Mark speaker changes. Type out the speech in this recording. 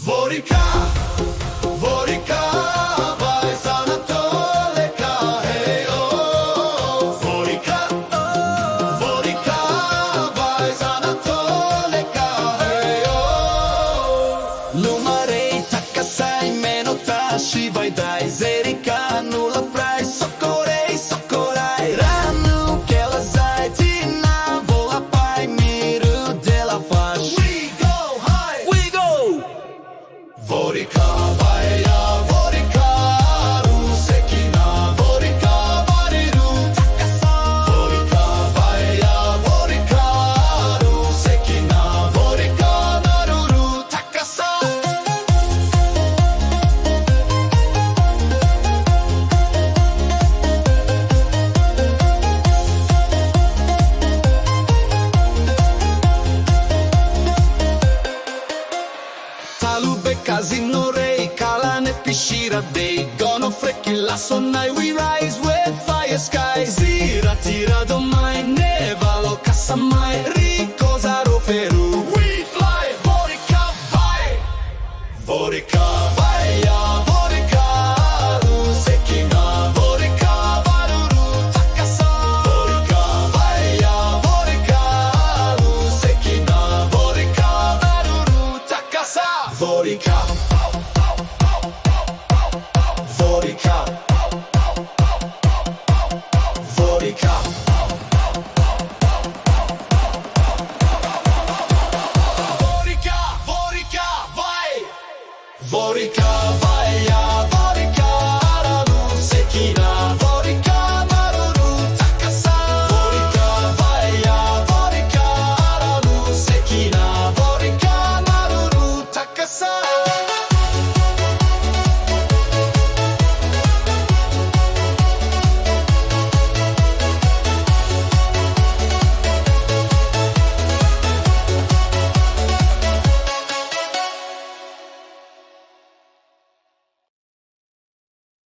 Speaker 1: Ворика, ворика, vai Anatoleka, hey oh. Ворика, ворика, vai Anatoleka, hey oh. Lumarei takasai menotashi vai dai zerika nula frai socorei socorai ranu que ela sai tina vola pai miru dela faz. Ворика, ваја, ворика, русекина, ворика, вариру, такаса. Ворика, ваја, ворика, русекина, ворика, наруру, такаса. Talube casino rei, kalane pishira dei, gono frecchi la sonnai, we rise with fire skies. Zira tira domai, neva lo cassa mai, ricosaro feru. We fly, ворика, vai, ворика, vaya, ворика, rusekina, ворика, varuru, takasa. Ворика, vaya, ворика, rusekina, ворика, varuru, takasa. Ворика, ворика, ворика. Ворика, ворика, vai. Ворика, vaya, ворика, rusekina.